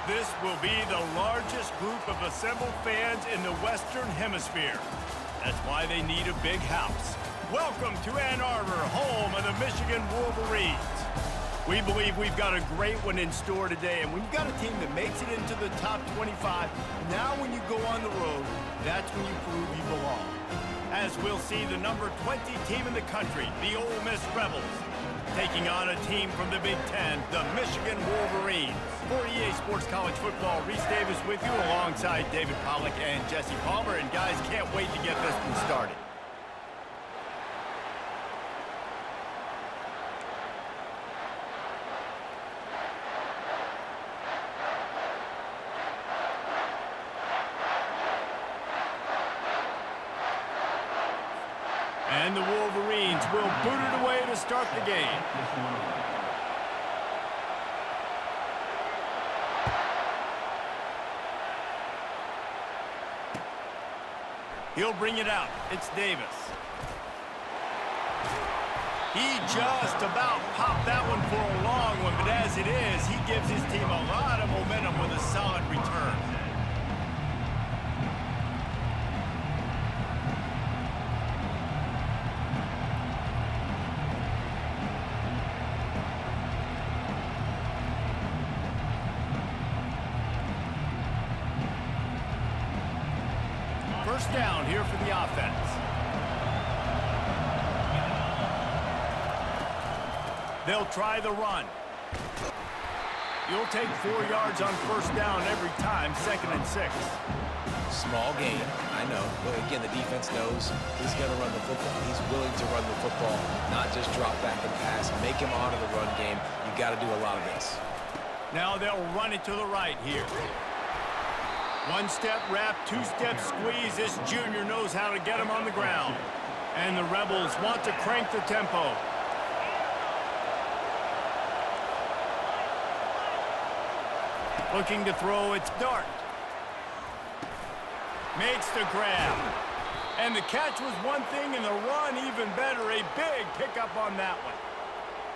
This will be the largest group of assembled fans in the Western Hemisphere. That's why they need a big house. Welcome to Ann Arbor, home of the Michigan Wolverines. We believe we've got a great one in store today, and when you've got a team that makes it into the top 25, now when you go on the road, that's when you prove you belong. As we'll see the number 20 team in the country, the Ole Miss Rebels, taking on a team from the Big Ten, the Michigan Wolverines. For EA Sports College Football, Reese Davis with you alongside David Pollack and Jesse Palmer. And guys, can't wait to get this one started. And the Wolverines will boot it away to start the game. He'll bring it out. It's Davis. He just about popped that one for a long one, but as it is, he gives his team a lot of momentum with a solid return. First down here for the offense. They'll try the run. You'll take 4 yards on first down every time, 2nd and 6. Small gain, I know. But again, the defense knows he's going to run the football. He's willing to run the football, not just drop back and pass. Make him honor the run game. You got to do a lot of this. Now they'll run it to the right here. One-step wrap, two-step squeeze. This junior knows how to get him on the ground. And the Rebels want to crank the tempo. Looking to throw, it's Dart. Makes the grab. And the catch was one thing, and the run even better. A big pickup on that one.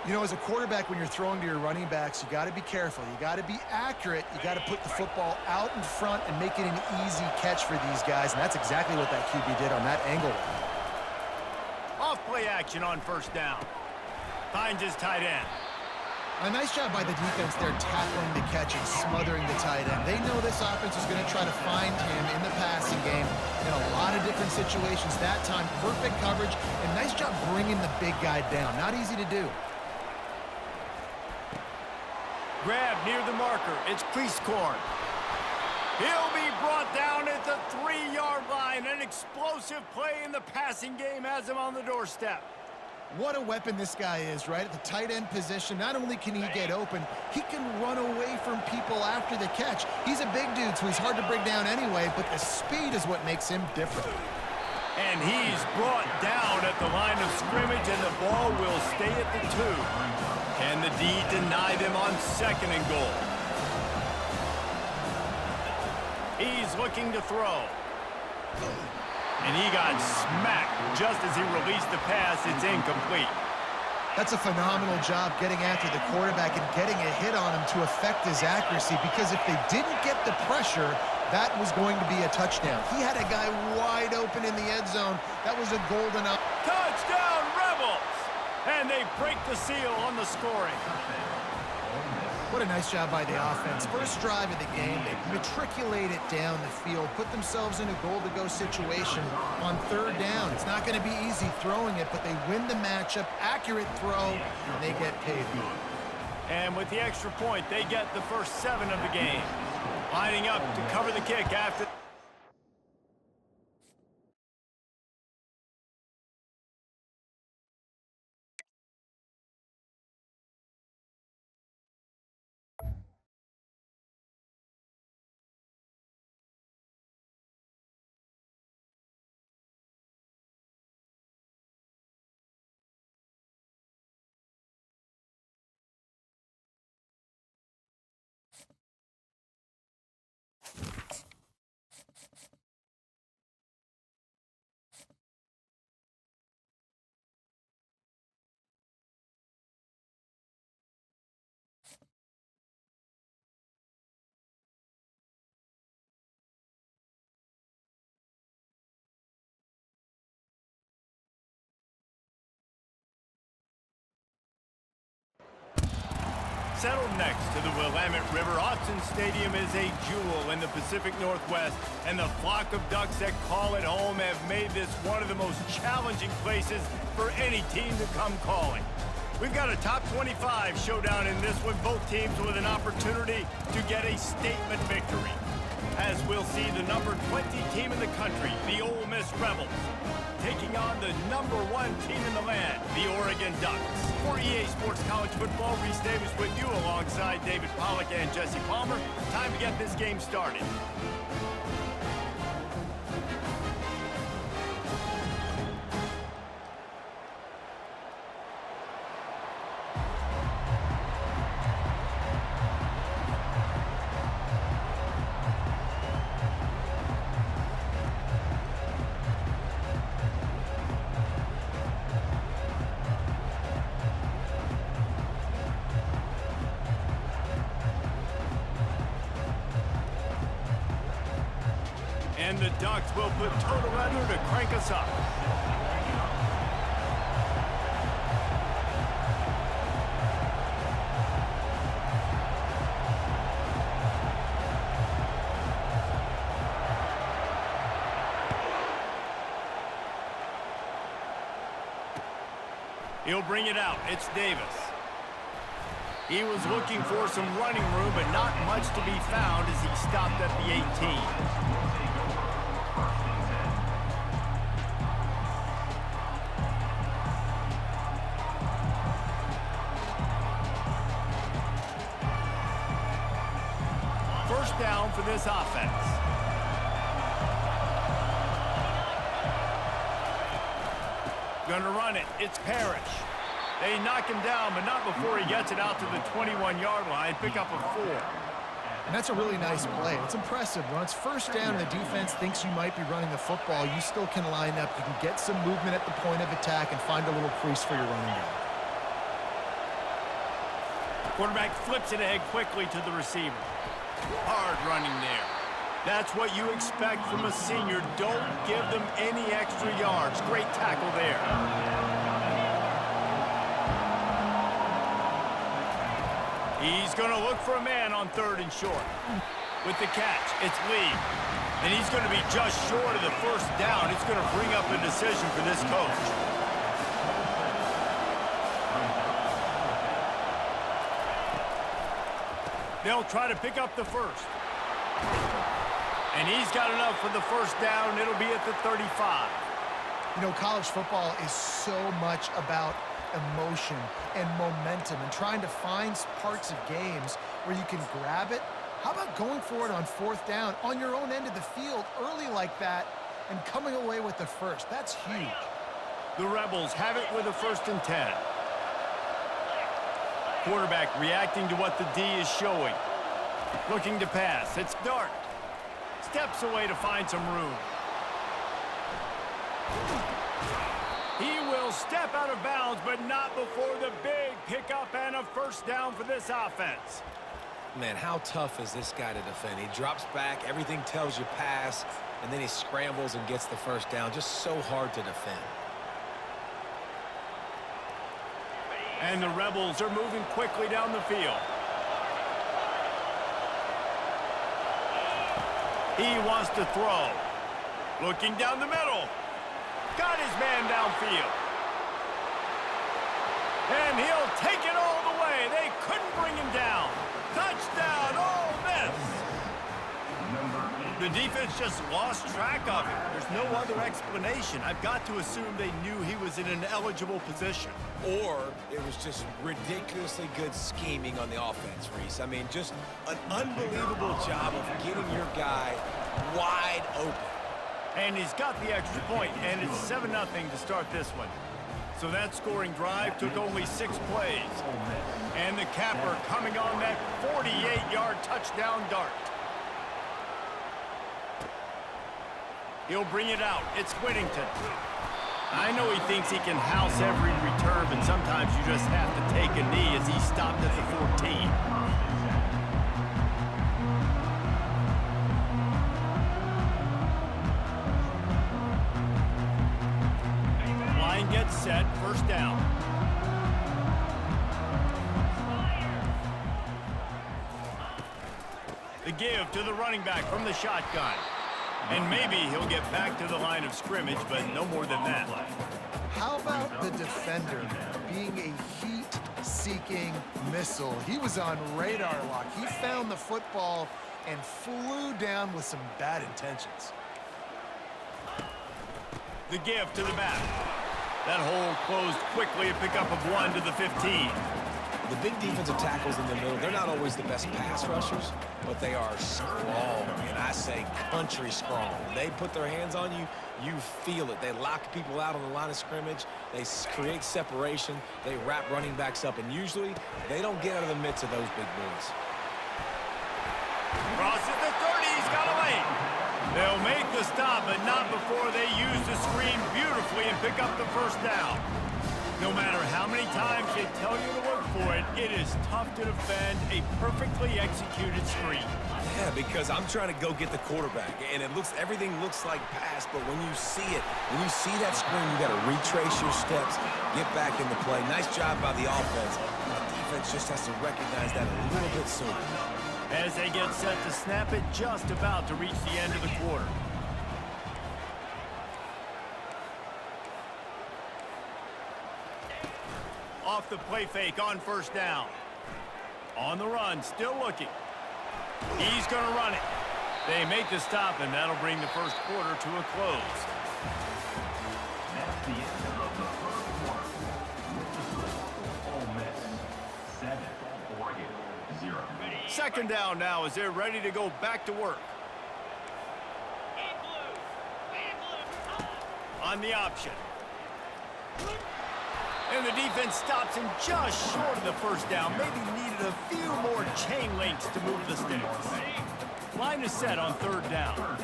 You know, as a quarterback, when you're throwing to your running backs, you got to be careful. You got to be accurate. You got to put the football out in front and make it an easy catch for these guys, and that's exactly what that QB did on that angle. Off-play action on first down. Finds his tight end. A nice job by the defense there tackling the catch and smothering the tight end. They know this offense is going to try to find him in the passing game in a lot of different situations. That time, perfect coverage, and nice job bringing the big guy down. Not easy to do. Grab near the marker. It's Cleasecorn. He'll be brought down at the 3-yard line. An explosive play in the passing game has him on the doorstep. What a weapon this guy is, right? At the tight end position, not only can he get open, he can run away from people after the catch. He's a big dude, so he's hard to bring down anyway, but the speed is what makes him different. And he's brought down at the line of scrimmage, and the ball will stay at the 2. Can the D deny them on 2nd and goal? He's looking to throw. And he got smacked just as he released the pass. It's incomplete. That's a phenomenal job getting after the quarterback and getting a hit on him to affect his accuracy, because if they didn't get the pressure, that was going to be a touchdown. He had a guy wide open in the end zone. That was a golden up. Touchdown, Rebels! And they break the seal on the scoring. What a nice job by the offense. First drive of the game, they matriculate it down the field, put themselves in a goal-to-go situation on 3rd down. It's not going to be easy throwing it, but they win the matchup, accurate throw, and they get paid. And with the extra point, they get the first 7 of the game. Lining up to cover the kick after... Settled next to the Willamette River, Autzen Stadium is a jewel in the Pacific Northwest, and the flock of Ducks that call it home have made this one of the most challenging places for any team to come calling. We've got a top 25 showdown in this one, both teams with an opportunity to get a statement victory. As we'll see the number 20 team in the country, the Ole Miss Rebels, taking on the number 1 team in the land, the Oregon Ducks. For EA Sports College Football, Reese Davis with you alongside David Pollack and Jesse Palmer. Time to get this game started. And the Ducks will put total under to crank us up. He'll bring it out. It's Davis. He was looking for some running room, but not much to be found as he stopped at the 18. First down for this offense. Gonna run it. It's Parrish. They knock him down, but not before he gets it out to the 21-yard line. Pick up a 4. And that's a really nice play. It's impressive. When it's first down and the defense thinks you might be running the football, you still can line up. You can get some movement at the point of attack and find a little crease for your running back. Quarterback flips it ahead quickly to the receiver. Hard running there. That's what you expect from a senior. Don't give them any extra yards. Great tackle there. He's going to look for a man on 3rd and short. With the catch, it's Lee. And he's going to be just short of the first down. It's going to bring up a decision for this coach. They'll try to pick up the first. And he's got enough for the first down. It'll be at the 35. You know, college football is so much about emotion and momentum and trying to find parts of games where you can grab it. How about going for it on 4th down on your own end of the field early like that and coming away with the first? That's huge. The Rebels have it with a 1st and 10. Quarterback reacting to what the D is showing. Looking to pass. It's Dart. Steps away to find some room. He will step out of bounds, but not before the big pickup and a first down for this offense. Man, how tough is this guy to defend? He drops back, everything tells you pass, and then he scrambles and gets the first down. Just so hard to defend. And the Rebels are moving quickly down the field. He wants to throw. Looking down the middle. Got his man downfield. And he'll take it all the way. They couldn't bring him down. Touchdown, Ole Miss. The defense just lost track of him. There's no other explanation. I've got to assume they knew he was in an eligible position. Or it was just ridiculously good scheming on the offense, Reese. I mean, just an unbelievable job of getting your guy wide open. And he's got the extra point, and it's 7-0 to start this one. So that scoring drive took only 6 plays. And the capper coming on that 48-yard touchdown dart. He'll bring it out. It's Whittington. I know he thinks he can house every return, but sometimes you just have to take a knee as he stopped at the 14. Line gets set. First down. The give to the running back from the shotgun. And maybe he'll get back to the line of scrimmage, but no more than that. How about the defender being a heat-seeking missile? He was on radar lock. He found the football and flew down with some bad intentions. The give to the back. That hole closed quickly, a pickup of 1 to the 15. The big defensive tackles in the middle, they're not always the best pass rushers, but they are strong, and I say country strong. When they put their hands on you, you feel it. They lock people out on the line of scrimmage. They create separation. They wrap running backs up, and usually they don't get out of the midst of those big boys. Crosses the 30, he's got away. They'll make the stop, but not before they use the screen beautifully and pick up the first down. No matter how many times they tell you to look for it, it is tough to defend a perfectly executed screen. Yeah, because I'm trying to go get the quarterback, and everything looks like pass, but when you see it, when you see that screen, you got to retrace your steps, get back in the play. Nice job by the offense. The defense just has to recognize that a little bit sooner. As they get set to snap it, just about to reach the end of the quarter. Off the play fake on first down. On the run, still looking. He's going to run it. They make the stop, and that'll bring the first quarter to a close. That's the end of the first quarter. Ole Miss 7, Oregon 0. Second down now as they're ready to go back to work. On the option. And the defense stops him just short of the first down. Maybe needed a few more chain links to move the sticks. Line is set on third down.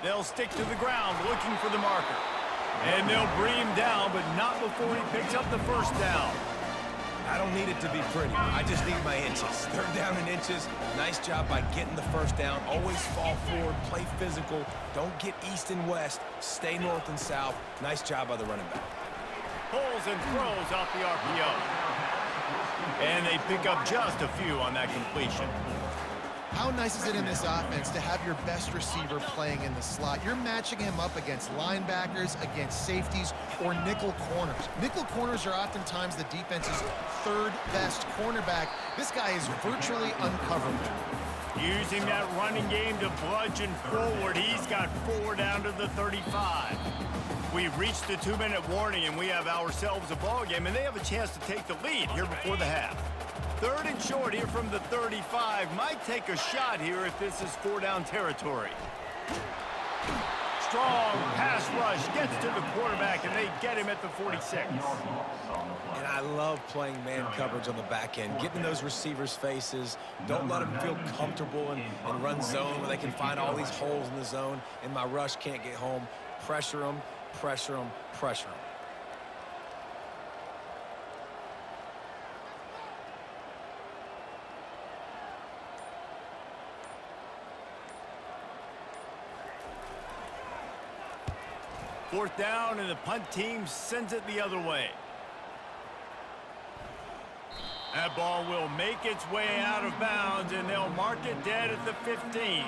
They'll stick to the ground looking for the marker. And they'll bring him down, but not before he picks up the first down. I don't need it to be pretty. I just need my inches. Third down in inches. Nice job by getting the first down. Always fall forward, play physical. Don't get east and west. Stay north and south. Nice job by the running back. Pulls and throws off the RPO. And they pick up just a few on that completion. How nice is it in this offense to have your best receiver playing in the slot? You're matching him up against linebackers, against safeties, or nickel corners. Nickel corners are oftentimes the defense's third best cornerback. This guy is virtually uncoverable. Using that running game to bludgeon forward, he's got 4 down to the 35. We've reached the 2-minute warning, and we have ourselves a ball game, and they have a chance to take the lead here before the half. Third and short here from the 35. Might take a shot here if this is 4-down territory. Strong pass rush gets to the quarterback, and they get him at the 46. And I love playing man coverage on the back end, getting those receivers' faces. Don't let them feel comfortable and run zone where they can find all these holes in the zone, and my rush can't get home. Pressure them, pressure them, pressure them. Fourth down, and the punt team sends it the other way. That ball will make its way out of bounds, and they'll mark it dead at the 15.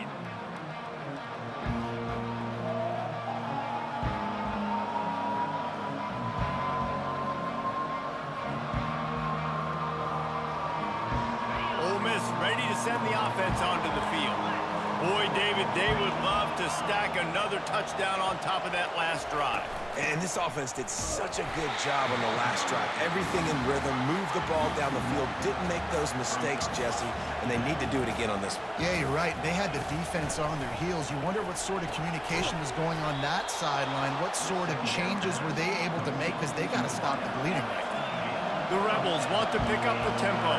Ole Miss ready to send the offense onto the field. Boy, David, they would love to stack another touchdown on top of that last drive. And this offense did such a good job on the last drive. Everything in rhythm, moved the ball down the field, didn't make those mistakes, Jesse, and they need to do it again on this one. Yeah, you're right. They had the defense on their heels. You wonder what sort of communication was going on that sideline. What sort of changes were they able to make, because they got to stop the bleeding right now. The Rebels want to pick up the tempo.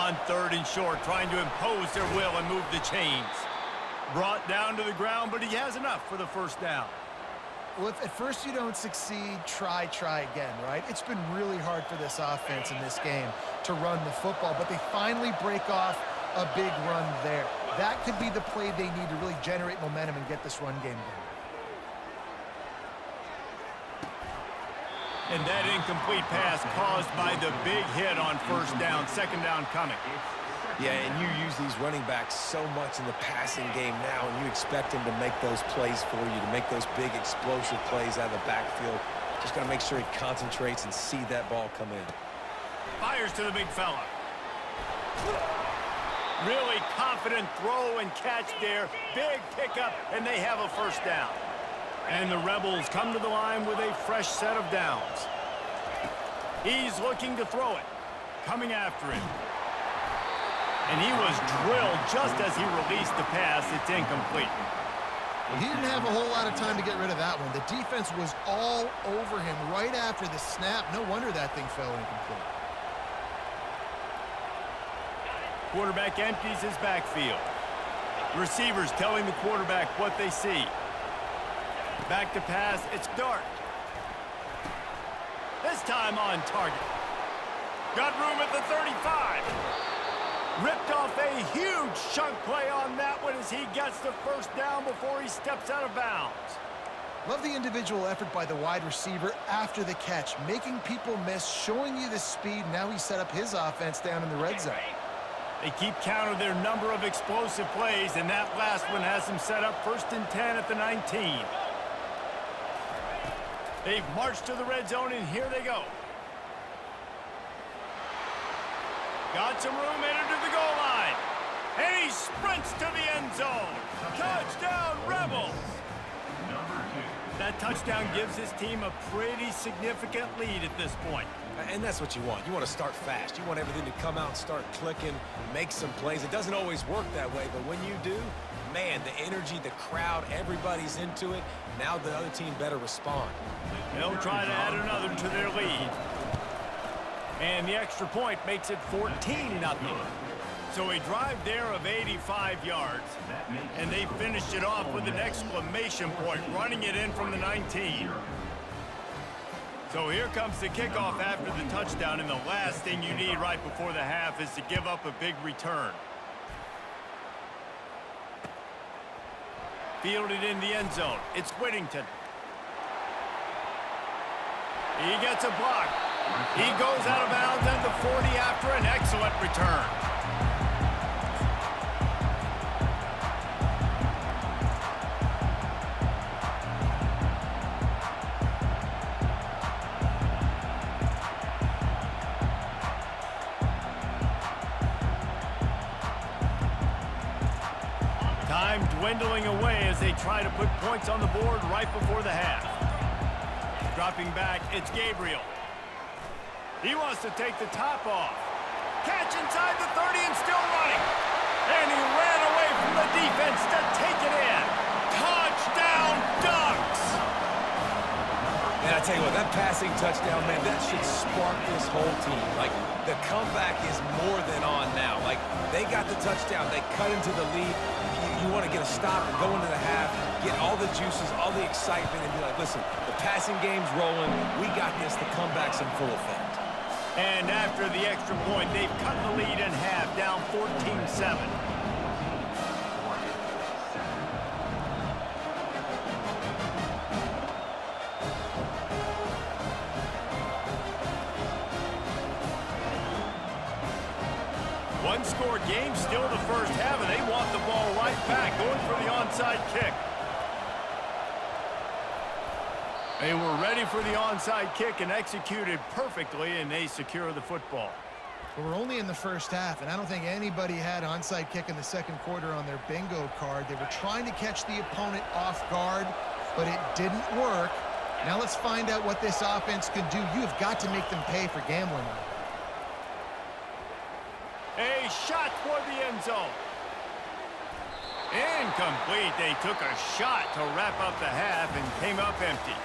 On third and short, trying to impose their will and move the chains. Brought down to the ground, but he has enough for the first down. Well, if at first you don't succeed, try again, right? It's been really hard for this offense in this game to run the football, but they finally break off a big run there. That could be the play they need to really generate momentum and get this run game going. And that incomplete pass caused by the big hit on first down, second down coming. Yeah, and you use these running backs so much in the passing game now, and you expect them to make those plays for you, to make those big explosive plays out of the backfield. Just got to make sure he concentrates and see that ball come in. Fires to the big fella. Really confident throw and catch there. Big pickup, and they have a first down. And the Rebels come to the line with a fresh set of downs. He's looking to throw it. Coming after him. And he was drilled just as he released the pass. It's incomplete. He didn't have a whole lot of time to get rid of that one. The defense was all over him right after the snap. No wonder that thing fell incomplete. Quarterback empties his backfield. Receivers telling the quarterback what they see. Back to pass, it's Dart. This time on target. Got room at the 35. Ripped off a huge chunk play on that one as he gets the first down before he steps out of bounds. Love the individual effort by the wide receiver after the catch, making people miss, showing you the speed. Now he set up his offense down in the red zone. They keep count of their number of explosive plays, and that last one has them set up 1st and 10 at the 19. They've marched to the red zone, and here they go. Got some room, headed to the goal line. And he sprints to the end zone. Touchdown, Rebels! That touchdown gives his team a pretty significant lead at this point. And that's what you want. You want to start fast. You want everything to come out and start clicking, make some plays. It doesn't always work that way, but when you do, man, the energy, the crowd, everybody's into it. Now the other team better respond. They'll try to add another to their lead. And the extra point makes it 14-0. So a drive there of 85 yards. And they finished it off with an exclamation point, running it in from the 19. So here comes the kickoff after the touchdown, and the last thing you need right before the half is to give up a big return. Fielded in the end zone. It's Whittington. He gets a block. He goes out of bounds at the 40 after an excellent return. Time dwindling away as they try to put points on the board right before the half. Dropping back, it's Gabriel. He wants to take the top off. Catch inside the 30 and still running. And he ran away from the defense to take it in. Touchdown, Ducks! And I tell you what, that passing touchdown, man, that should spark this whole team. Like, the comeback is more than on now. Like, they got the touchdown. They cut into the lead. You want to get a stop and go into the half, get all the juices, all the excitement, and be like, listen, the passing game's rolling. We got this. The comeback's in full effect. And after the extra point, they've cut the lead in half, down 14-7. One-score game, still the first half, and they want the ball right back, going for the onside kick. They were ready for the onside kick and executed perfectly, and they secure the football. Well, we're only in the first half, and I don't think anybody had onside kick in the second quarter on their bingo card. They were trying to catch the opponent off guard, but it didn't work. Now let's find out what this offense can do. You have got to make them pay for gambling. A shot toward the end zone. Incomplete. They took a shot to wrap up the half and came up empty.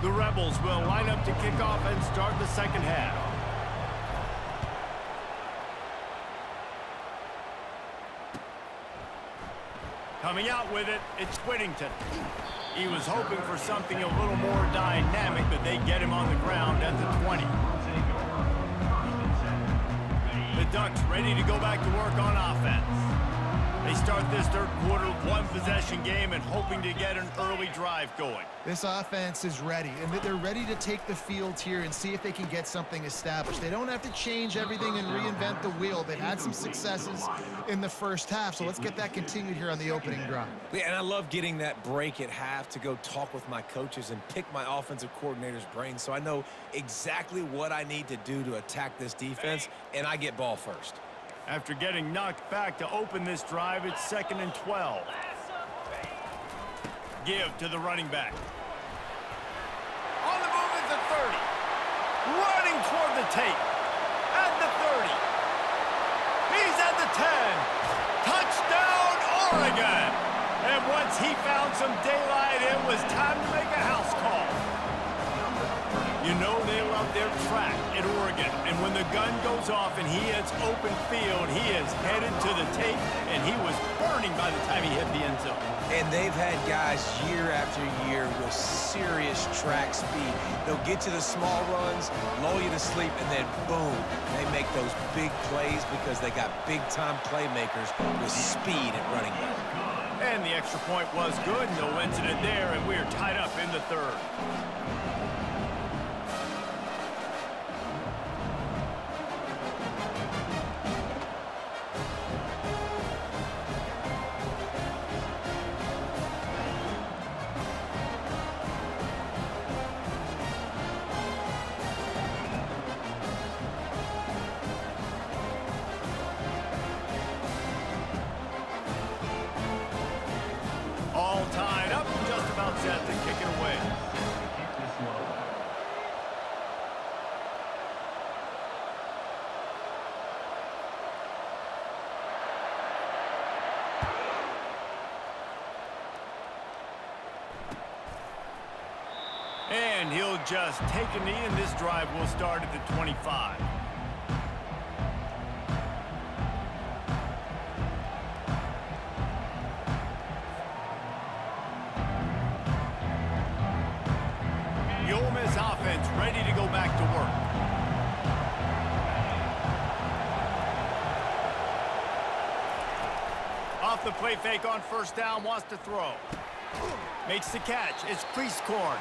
The Rebels will line up to kick off and start the second half. Coming out with it, it's Whittington. He was hoping for something a little more dynamic, but they get him on the ground at the 20. The Ducks ready to go back to work on offense. They start this third quarter one-possession game and hoping to get an early drive going. This offense is ready, and they're ready to take the field here and see if they can get something established. They don't have to change everything and reinvent the wheel. They've had some successes in the first half, so let's get that continued here on the opening drive. Yeah, and I love getting that break at half to go talk with my coaches and pick my offensive coordinator's brain so I know exactly what I need to do to attack this defense, and I get ball first. After getting knocked back to open this drive, it's 2nd and 12. Give to the running back. On the move is the 30. Running toward the tape. At the 30. He's at the 10. Touchdown, Oregon. And once he found some daylight, it was time to make a house call. You know they love their track at Oregon, and when the gun goes off and he hits open field, he is headed to the tape, and he was burning by the time he hit the end zone. And they've had guys year after year with serious track speed. They'll get you the small runs, lull you to sleep, and then boom, they make those big plays because they got big-time playmakers with speed at running back. And the extra point was good, no incident there, and we're tied up in the third. All tied up, just about set to kick it away. Kick this low. And he'll just take a knee, and this drive will start at the 25. The Ole Miss offense ready to go back to work. Off the play fake on first down, wants to throw. Makes the catch. It's Priestcorn.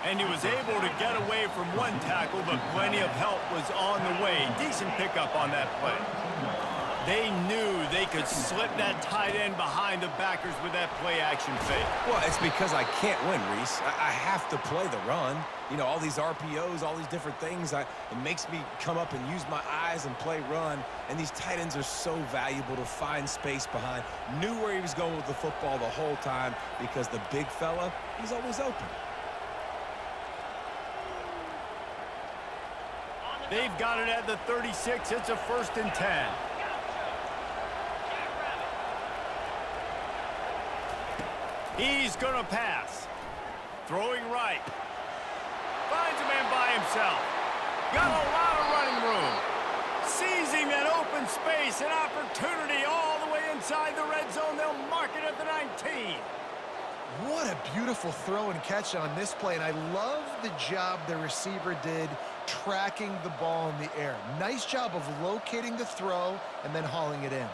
And he was able to get away from one tackle, but plenty of help was on the way. Decent pickup on that play. They knew they could slip that tight end behind the backers with that play-action fake. Well, it's because I can't win, Reese. I have to play the run. You know, all these RPOs, all these different things, it makes me come up and use my eyes and play run. And these tight ends are so valuable to find space behind. Knew where he was going with the football the whole time because the big fella, he's always open. They've got it at the 36. It's a 1st and 10. He's going to pass. Throwing right. Finds a man by himself. Got a lot of running room. Seizing that open space, an opportunity all the way inside the red zone. They'll mark it at the 19. What a beautiful throw and catch on this play, and I love the job the receiver did tracking the ball in the air. Nice job of locating the throw and then hauling it in.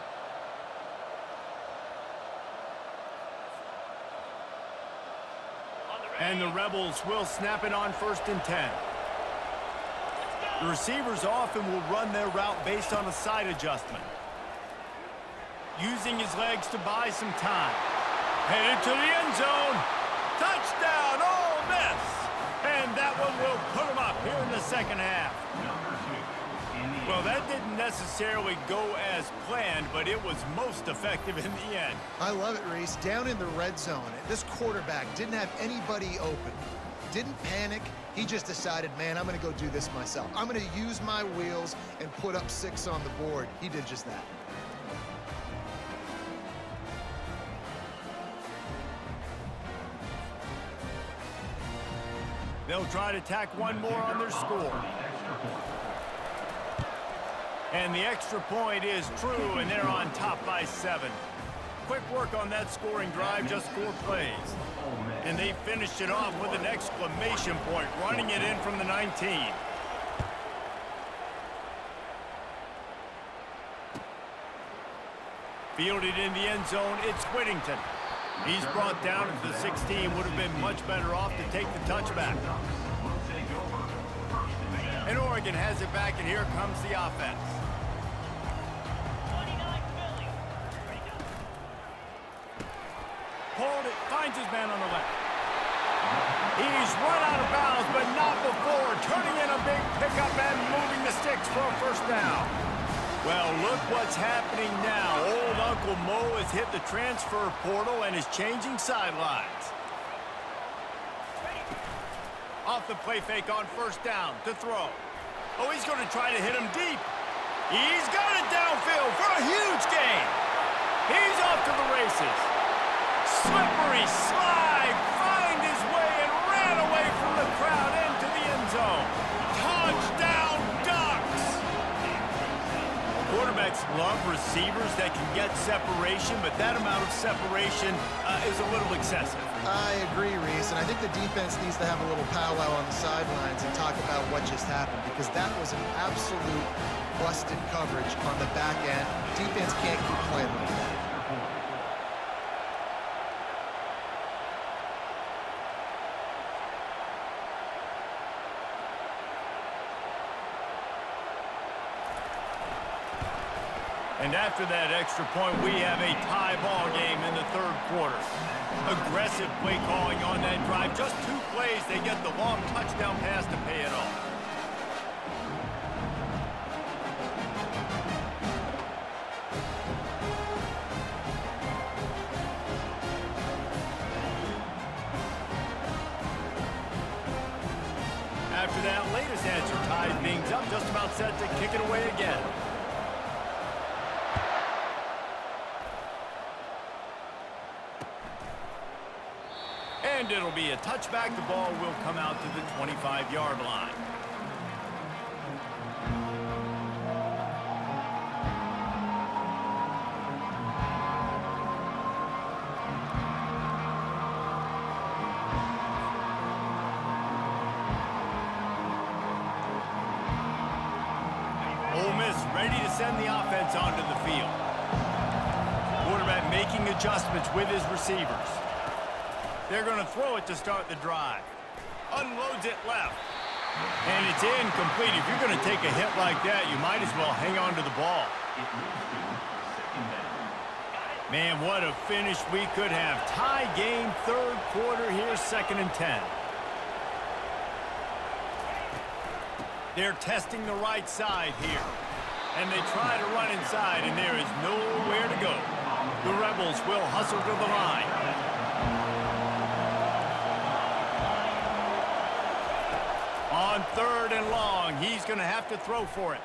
And the Rebels will snap it on 1st and 10. The receivers often will run their route based on a side adjustment. Using his legs to buy some time. Headed to the end zone. Touchdown, Ole Miss. And that one will put him up here in the second half. Well, that didn't necessarily go as planned, but it was most effective in the end. I love it, Reese. Down in the red zone, this quarterback didn't have anybody open. Didn't panic. He just decided, man, I'm going to go do this myself. I'm going to use my wheels and put up 6 on the board. He did just that. They'll try to tack one more on their score. And the extra point is true, and they're on top by 7. Quick work on that scoring drive, just 4 plays. And they finished it off with an exclamation point, running it in from the 19. Fielded in the end zone, it's Whittington. He's brought down at the 16. Would have been much better off to take the touchback. And Oregon has it back, and here comes the offense. Hold it, finds his man on the left. He's run out of bounds, but not before turning in a big pickup and moving the sticks for a first down. Well, look what's happening now. Old Uncle Mo has hit the transfer portal and is changing sidelines. Off the play fake on first down to throw. Oh, he's going to try to hit him deep. He's got it downfield for a huge gain. He's off to the races. Slippery slide, find his way and ran away from the crowd into the end zone. Touchdown, Ducks! Quarterbacks love receivers that can get separation, but that amount of separation is a little excessive. I agree, Reese, and I think the defense needs to have a little powwow on the sidelines and talk about what just happened, because that was an absolute busted coverage on the back end. Defense can't keep playing like that. And after that extra point, we have a tie ball game in the third quarter. Aggressive play calling on that drive. Just 2 plays, they get the long touchdown pass to pay it off. After that latest answer ties things up, just about set to kick it away again. And it'll be a touchback. The ball will come out to the 25-yard line. Ole Miss ready to send the offense onto the field. Quarterback making adjustments with his receivers. They're going to throw it to start the drive. Unloads it left. And it's incomplete. If you're going to take a hit like that, you might as well hang on to the ball. Man, what a finish we could have. Tie game, third quarter here, 2nd and 10. They're testing the right side here. And they try to run inside, and there is nowhere to go. The Rebels will hustle to the line. On 3rd and long, he's going to have to throw for it.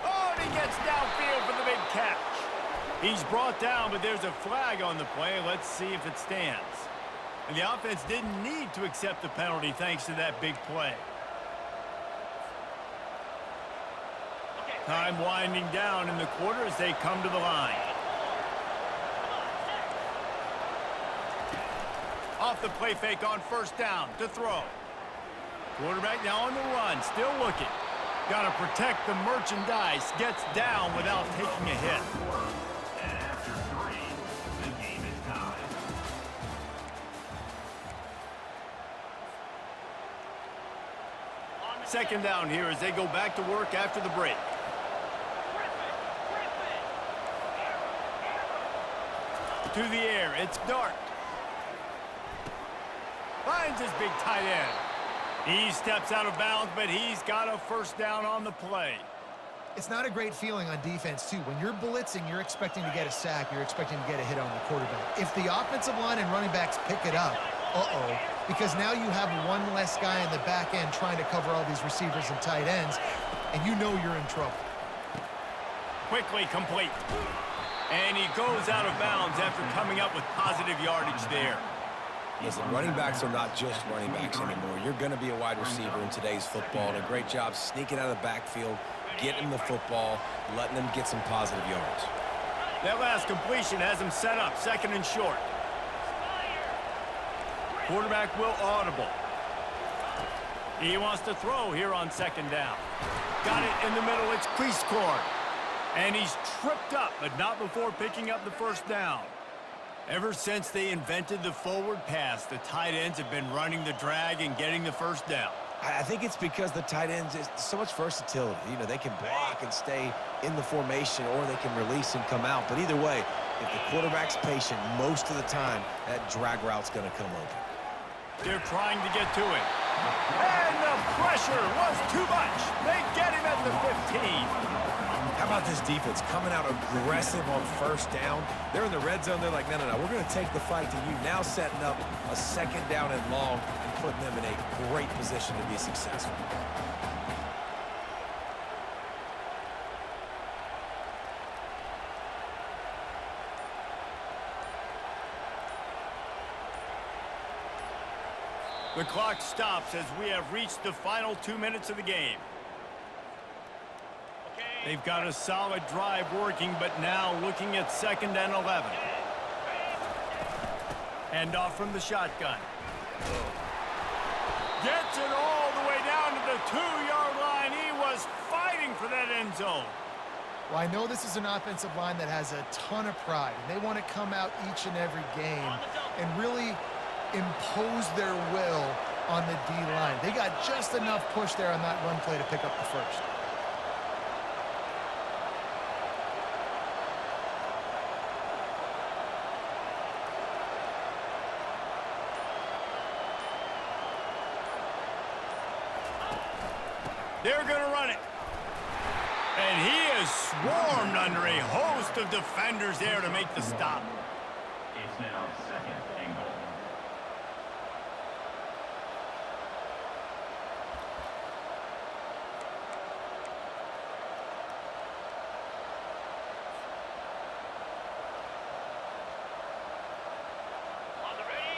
Oh, and he gets downfield for the big catch. He's brought down, but there's a flag on the play. Let's see if it stands. And the offense didn't need to accept the penalty thanks to that big play. Time winding down in the quarter as they come to the line. Off the play fake on first down to throw. Quarterback now on the run, still looking. Got to protect the merchandise. Gets down without taking a hit. And after 3, the game is tied. Second down here as they go back to work after the break. To the air, it's Dart. Finds his big tight end. He steps out of bounds, but he's got a first down on the play. It's not a great feeling on defense, too. When you're blitzing, you're expecting to get a sack. You're expecting to get a hit on the quarterback. If the offensive line and running backs pick it up, because now you have one less guy in the back end trying to cover all these receivers and tight ends, and you know you're in trouble. Quickly complete. And he goes out of bounds after coming up with positive yardage there. Listen, running backs are not just running backs anymore. You're going to be a wide receiver in today's football. And a great job sneaking out of the backfield, getting the football, letting them get some positive yards. That last completion has him set up, 2nd and short. Quarterback will audible. He wants to throw here on 2nd down. Got it in the middle. It's crease corn. And he's tripped up, but not before picking up the first down. Ever since they invented the forward pass, the tight ends have been running the drag and getting the first down. I think it's because the tight ends is so much versatility. You know, they can block and stay in the formation, or they can release and come out. But either way, if the quarterback's patient, most of the time, that drag route's going to come open. They're trying to get to it. And the pressure was too much. They get him at the 15. How about this defense coming out aggressive on first down? They're in the red zone. They're like, no, we're going to take the fight to you. Now setting up a second down and long and putting them in a great position to be successful. The clock stops as we have reached the final 2 minutes of the game. They've got a solid drive working, but now looking at 2nd and 11. Hand off from the shotgun. Gets it all the way down to the 2-yard line. He was fighting for that end zone. Well, I know this is an offensive line that has a ton of pride, and they want to come out each and every game and really impose their will on the D-line. They got just enough push there on that run play to pick up the first. They're going to run it. And he is swarmed under a host of defenders there to make the stop. It's now 2nd and goal.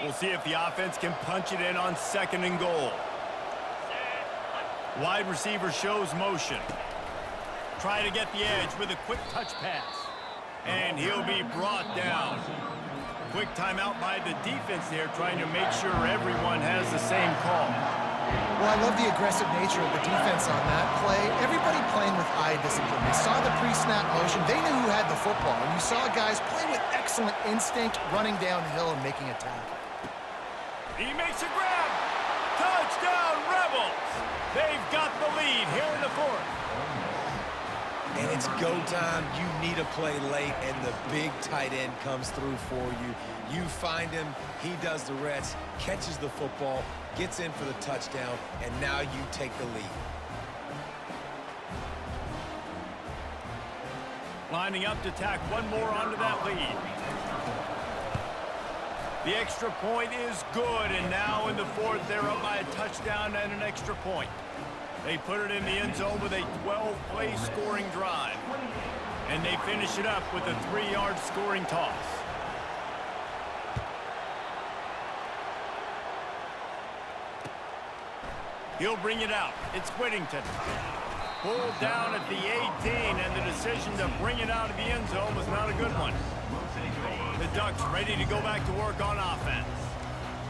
We'll see if the offense can punch it in on 2nd and goal. Wide receiver shows motion. Try to get the edge with a quick touch pass. And he'll be brought down. Quick timeout by the defense there, trying to make sure everyone has the same call. Well, I love the aggressive nature of the defense on that play. Everybody playing with eye discipline. They saw the pre-snap motion. They knew who had the football. And you saw guys play with excellent instinct, running downhill and making a tackle. He makes a grab. Touchdown, Rebels. They've got the lead here in the 4th. And it's go time. You need a play late, and the big tight end comes through for you. You find him, he does the rest, catches the football, gets in for the touchdown, and now you take the lead. Lining up to tack one more onto that lead. The extra point is good, and now in the 4th, they're up by a touchdown and an extra point. They put it in the end zone with a 12-play scoring drive. And they finish it up with a 3-yard scoring toss. He'll bring it out. It's Whittington. Pulled down at the 18, and the decision to bring it out of the end zone was not a good one. The Ducks ready to go back to work on offense.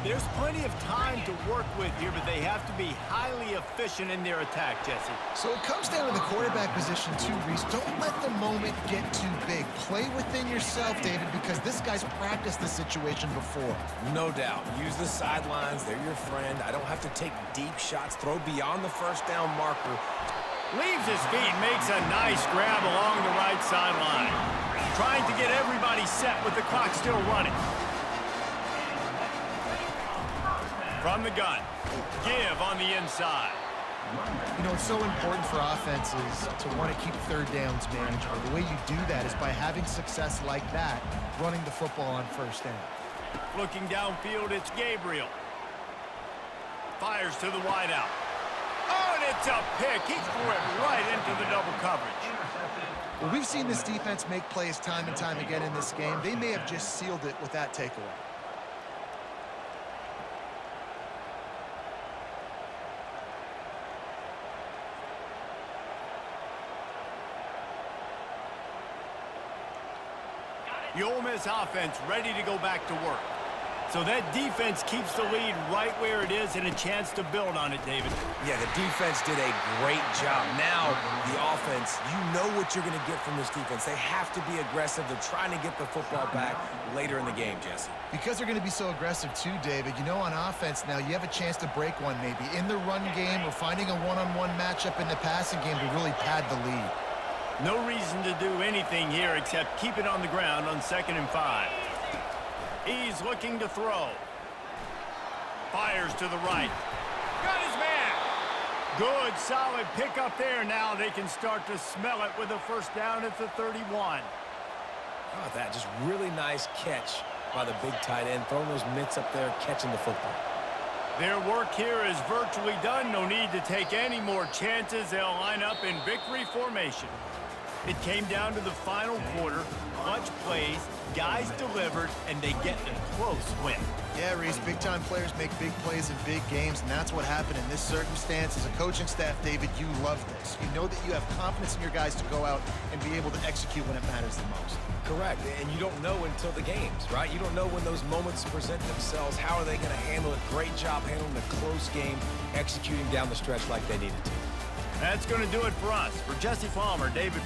There's plenty of time to work with here, but they have to be highly efficient in their attack, Jesse. So it comes down to the quarterback position too, Reese. Don't let the moment get too big. Play within yourself, David, because this guy's practiced the situation before. No doubt. Use the sidelines. They're your friend. I don't have to take deep shots. Throw beyond the first down marker. Leaves his feet, makes a nice grab along the right sideline. Trying to get everybody set with the clock still running. From the gun, give on the inside. You know, it's so important for offenses to want to keep 3rd downs manageable. The way you do that is by having success like that, running the football on 1st down. Looking downfield, it's Gabriel. Fires to the wideout. Oh, and it's a pick. He threw it right into the double coverage. Well, we've seen this defense make plays time and time again in this game. They may have just sealed it with that takeaway. The Ole Miss offense ready to go back to work. So that defense keeps the lead right where it is and a chance to build on it, David. Yeah, the defense did a great job. Now, the offense, you know what you're going to get from this defense. They have to be aggressive. They're trying to get the football back later in the game, Jesse. Because they're going to be so aggressive too, David, you know, on offense now, you have a chance to break one maybe in the run game or finding a one-on-one matchup in the passing game to really pad the lead. No reason to do anything here except keep it on the ground on 2nd and 5. He's looking to throw. Fires to the right. Got his man. Good, solid pickup there. Now they can start to smell it with a first down at the 31. How about that? Just really nice catch by the big tight end, throwing those mitts up there, catching the football. Their work here is virtually done. No need to take any more chances. They'll line up in victory formation. It came down to the final quarter. Clutch plays, guys delivered, and they get a close win. Yeah, Reese, big-time players make big plays in big games, and that's what happened in this circumstance. As a coaching staff, David, you love this. You know that you have confidence in your guys to go out and be able to execute when it matters the most. Correct, and you don't know until the games, right? You don't know when those moments present themselves. How are they going to handle it? Great job handling the close game, executing down the stretch like they needed to. That's going to do it for us. For Jesse Palmer, David